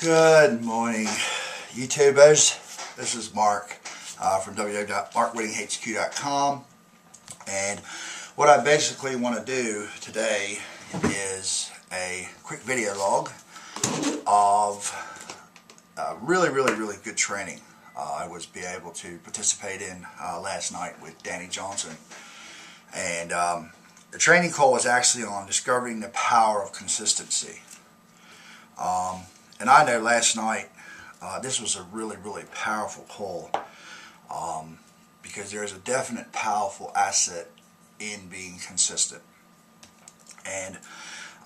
Good morning, YouTubers. This is Mark from www.markwhittinghq.com, and what I basically want to do today is a quick video log of really good training I was able to participate in last night with Dani Johnson. And the training call was actually on discovering the power of consistency. And I know last night this was a really powerful call because there's a definite powerful asset in being consistent. And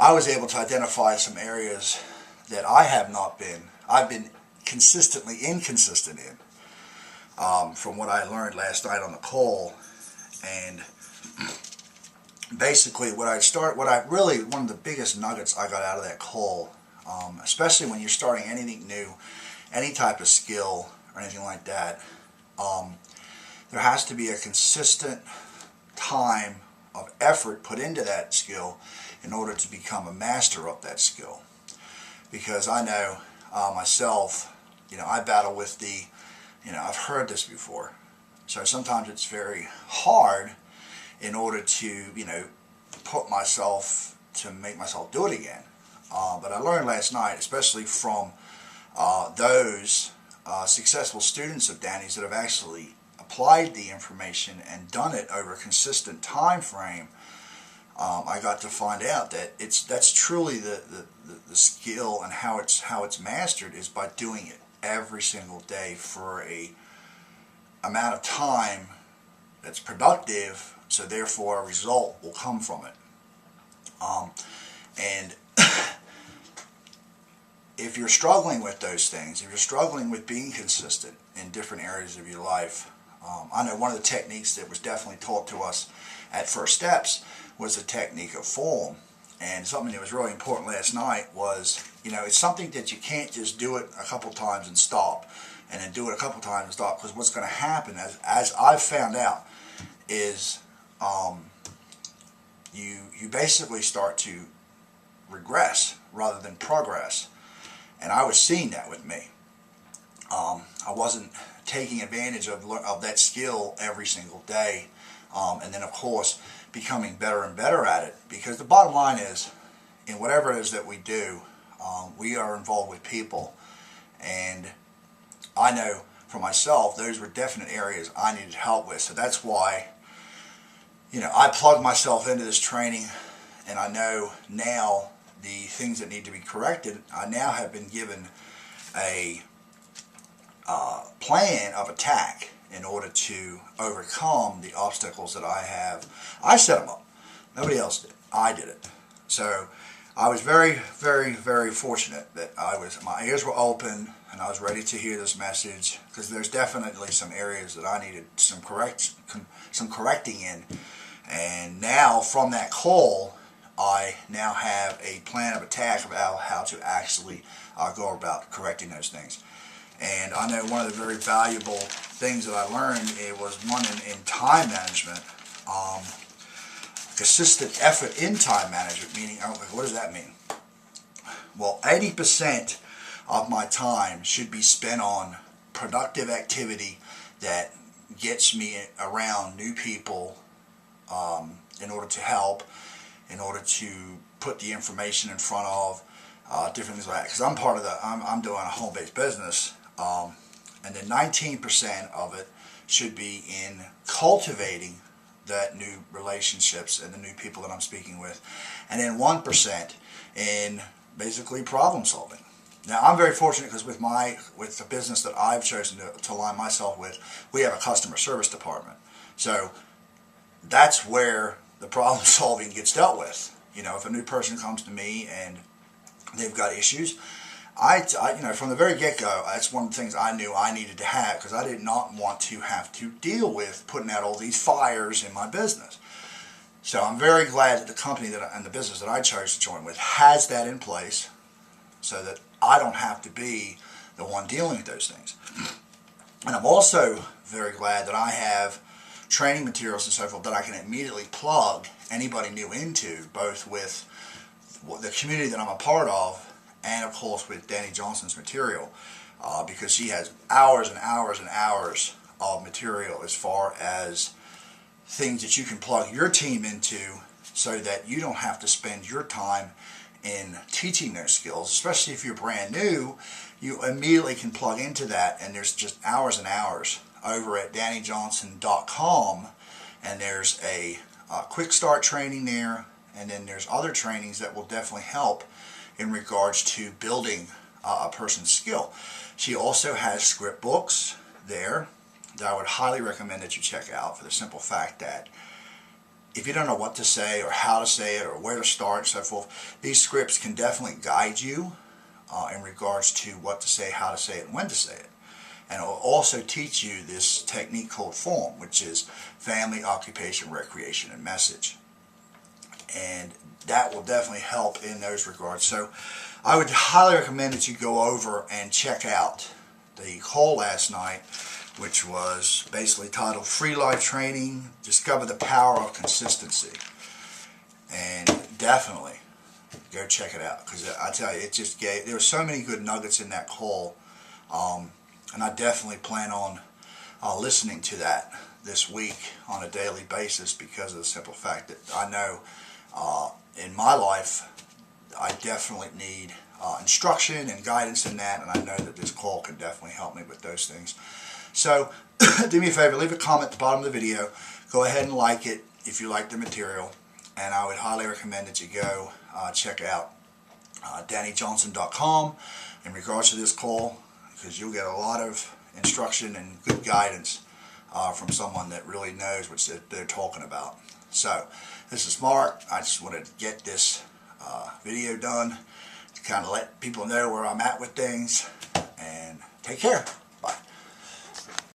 I was able to identify some areas that I've been consistently inconsistent in from what I learned last night on the call. And basically one of the biggest nuggets I got out of that call, especially when you're starting anything new, any type of skill or anything like that, there has to be a consistent time of effort put into that skill in order to become a master of that skill. Because I know myself, I battle with I've heard this before, so sometimes it's very hard in order to make myself do it again. But I learned last night, especially from those successful students of Dani's that have actually applied the information and done it over a consistent time frame, I got to find out that that's truly the skill, and how it's mastered is by doing it every single day for a amount of time that's productive, so therefore a result will come from it. And if you're struggling with those things, if you're struggling with being consistent in different areas of your life, I know one of the techniques that was definitely taught to us at First Steps was the technique of form. And something that was really important last night was, it's something that you can't just do it a couple times and stop, and then do it a couple times and stop, because what's going to happen, as I've found out, is you basically start to regress rather than progress. And I was seeing that with me. I wasn't taking advantage of that skill every single day, and then of course becoming better and better at it. Because the bottom line is, in whatever it is that we do, we are involved with people, and I know for myself those were definite areas I needed help with. So that's why I plugged myself into this training, and I know now the things that need to be corrected. I now have been given a plan of attack in order to overcome the obstacles that I have. I set them up. Nobody else did. I did it. So I was very fortunate that my ears were open and I was ready to hear this message, because there's definitely some areas that I needed some correcting in. And now from that call, I now have a plan of attack about how to actually go about correcting those things. And I know one of the very valuable things that I learned, it was one in time management, consistent effort in time management, meaning, what does that mean? Well, 80% of my time should be spent on productive activity that gets me around new people, in order to help, in order to put the information in front of different things like that. Because I'm doing a home-based business, and then 19% of it should be in cultivating that new relationships and the new people that I'm speaking with, and then 1% in basically problem solving. Now I'm very fortunate, because with the business that I've chosen to align myself with, we have a customer service department. So that's where the problem solving gets dealt with. If a new person comes to me and they've got issues, from the very get-go, that's one of the things I knew I needed to have, because I did not want to have to deal with putting out all these fires in my business. So I'm very glad that the company and the business that I chose to join with has that in place, so that I don't have to be the one dealing with those things. And I'm also very glad that I have training materials and so forth that I can immediately plug anybody new into, both with the community that I'm a part of and of course with Dani Johnson's material, because she has hours and hours and hours of material as far as things that you can plug your team into, so that you don't have to spend your time in teaching those skills. Especially if you're brand new, you immediately can plug into that, and there's just hours and hours over at DaniJohnson.com, and there's a quick start training there, and then there's other trainings that will definitely help in regards to building a person's skill. She also has script books there that I would highly recommend that you check out, for the simple fact that if you don't know what to say or how to say it or where to start and so forth, these scripts can definitely guide you in regards to what to say, how to say it, and when to say it. And it will also teach you this technique called FORM, which is family, occupation, recreation, and message. And that will definitely help in those regards. So I would highly recommend that you go over and check out the call last night, which was basically titled Free Life Training, Discover the Power of Consistency. And definitely go check it out, because I tell you, it just there were so many good nuggets in that call, and I definitely plan on listening to that this week on a daily basis, because of the simple fact that I know in my life I definitely need instruction and guidance in that, and I know that this call can definitely help me with those things. So do me a favor, leave a comment at the bottom of the video. Go ahead and like it if you like the material, and I would highly recommend that you go check out DaniJohnson.com in regards to this call, because you'll get a lot of instruction and good guidance from someone that really knows what they're talking about. So this is Mark. I just wanted to get this video done to kind of let people know where I'm at with things, and take care.